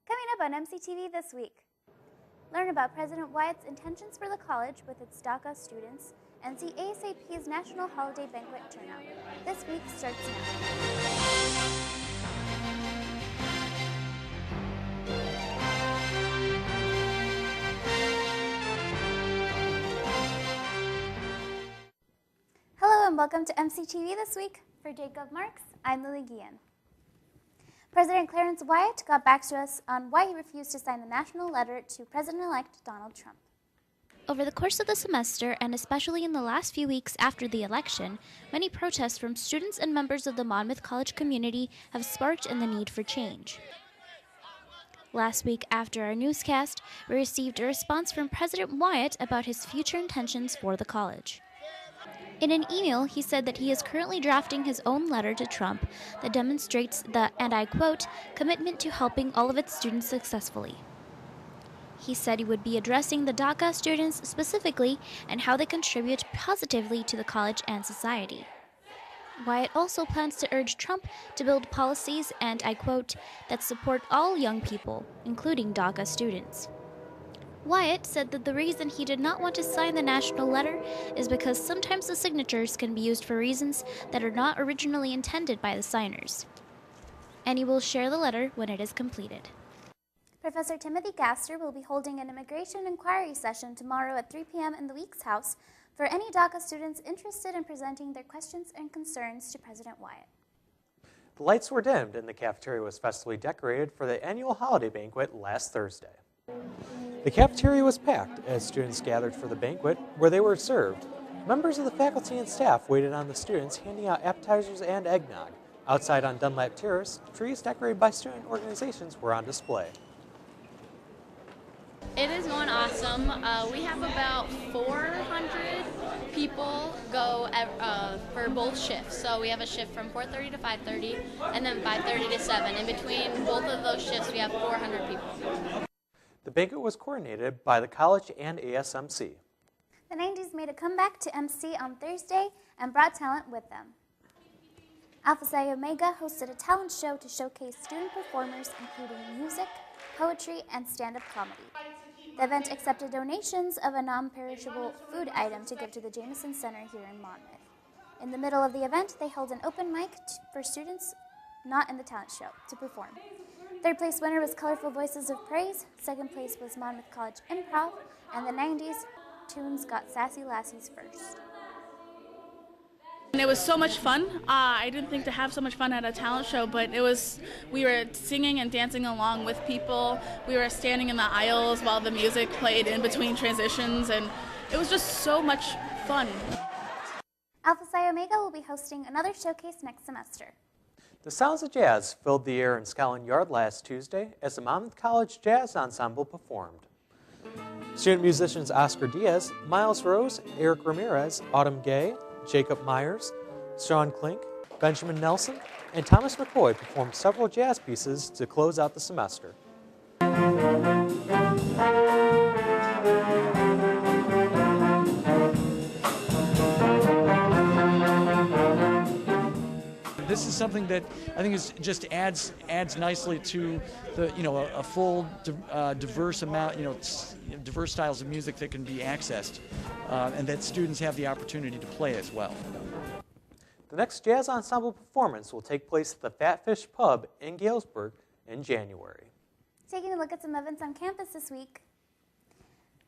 Coming up on MCTV this week, learn about President Wyatt's intentions for the college with its DACA students and see ASAP's National Holiday Banquet turnout. This week starts now. Hello and welcome to MCTV this week. For Jacob Marks, I'm Lily Guillen. President Clarence Wyatt got back to us on why he refused to sign the national letter to President-elect Donald Trump. Over the course of the semester, and especially in the last few weeks after the election, many protests from students and members of the Monmouth College community have sparked in the need for change. Last week, after our newscast, we received a response from President Wyatt about his future intentions for the college. In an email, he said that he is currently drafting his own letter to Trump that demonstrates the, and I quote, commitment to helping all of its students successfully. He said he would be addressing the DACA students specifically and how they contribute positively to the college and society. Wyatt also plans to urge Trump to build policies, and I quote, that support all young people, including DACA students. Wyatt said that the reason he did not want to sign the national letter is because sometimes the signatures can be used for reasons that are not originally intended by the signers. And he will share the letter when it is completed. Professor Timothy Gaster will be holding an immigration inquiry session tomorrow at 3 p.m. in the Weeks House for any DACA students interested in presenting their questions and concerns to President Wyatt. The lights were dimmed and the cafeteria was festively decorated for the annual holiday banquet last Thursday. The cafeteria was packed as students gathered for the banquet where they were served. Members of the faculty and staff waited on the students, handing out appetizers and eggnog. Outside on Dunlap Terrace, trees decorated by student organizations were on display. It is going awesome. We have about 400 people go for both shifts. So we have a shift from 4:30 to 5:30 and then 5:30 to 7. In between both of those shifts, we have 400 people. The banquet was coordinated by the college and ASMC. The 90s made a comeback to MC on Thursday and brought talent with them. Alpha Psi Omega hosted a talent show to showcase student performers including music, poetry, and stand-up comedy. The event accepted donations of a non-perishable food item to give to the Jameson Center here in Monmouth. In the middle of the event, they held an open mic for students not in the talent show to perform. Third place winner was Colorful Voices of Praise, second place was Monmouth College Improv, and the 90s tunes got Sassy Lassies first. And it was so much fun. I didn't think to have so much fun at a talent show, but we were singing and dancing along with people. We were standing in the aisles while the music played in between transitions, and it was just so much fun. Alpha Psi Omega will be hosting another showcase next semester. The sounds of jazz filled the air in Scotland Yard last Tuesday as the Monmouth College Jazz Ensemble performed. Student musicians Oscar Diaz, Miles Rose, Eric Ramirez, Autumn Gay, Jacob Myers, Sean Klink, Benjamin Nelson, and Thomas McCoy performed several jazz pieces to close out the semester. This is something that I think just adds nicely to the a full diverse amount diverse styles of music that can be accessed and that students have the opportunity to play as well. The next jazz ensemble performance will take place at the Fat Fish Pub in Galesburg in January. Taking a look at some events on campus this week.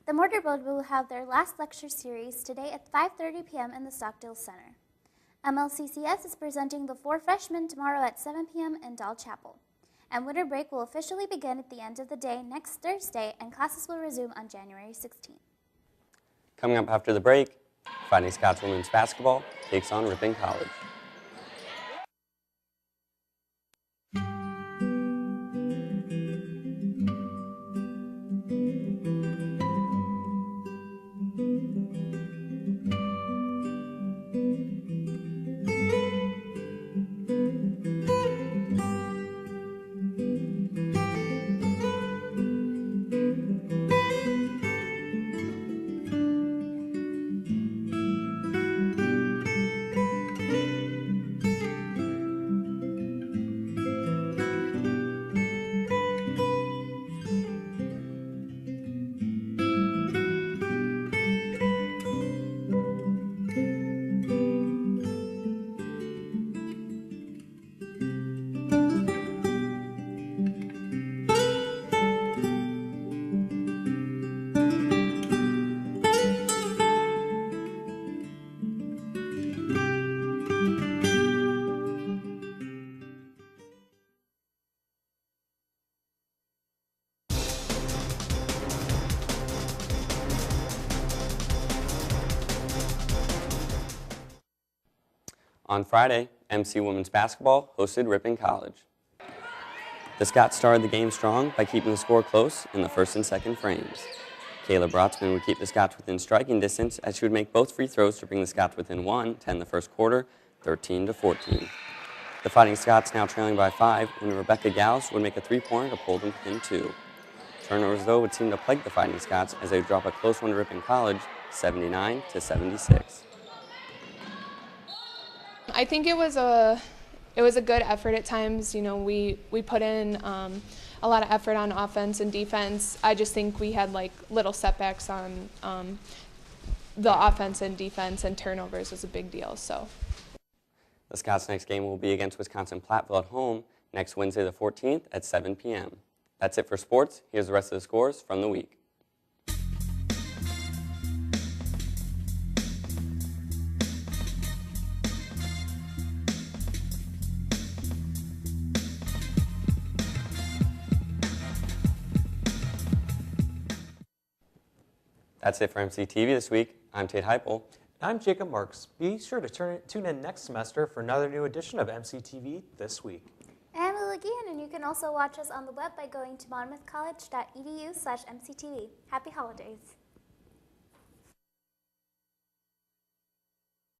The Mortar Board will have their last lecture series today at 5:30 p.m. in the Stockdale Center. MLCCS is presenting the 4 freshmen tomorrow at 7 p.m. in Doll Chapel. And winter break will officially begin at the end of the day next Thursday, and classes will resume on January 16th. Coming up after the break, Fighting Scots women's basketball takes on Ripon College. On Friday, MC Women's Basketball hosted Ripon College. The Scots started the game strong by keeping the score close in the first and second frames. Kayla Brotzman would keep the Scots within striking distance as she would make both free throws to bring the Scots within 1 to end the first quarter, 13-14. The Fighting Scots now trailing by 5 when Rebecca Gals would make a three-pointer to pull them within 2. Turnovers, though, would seem to plague the Fighting Scots as they would drop a close one to Ripon College, 79-76. I think it was a good effort at times. You know, we put in a lot of effort on offense and defense. I just think we had like little setbacks on the offense and defense, and turnovers was a big deal. So. The Scots' next game will be against Wisconsin-Platteville at home next Wednesday the 14th at 7 p.m. That's it for sports. Here's the rest of the scores from the week. That's it for MCTV this week. I'm Tate Heupel. I'm Jacob Marks. Be sure to tune in next semester for another new edition of MCTV This Week. I'm Lily Guillen, and you can also watch us on the web by going to monmouthcollege.edu/MCTV. Happy holidays.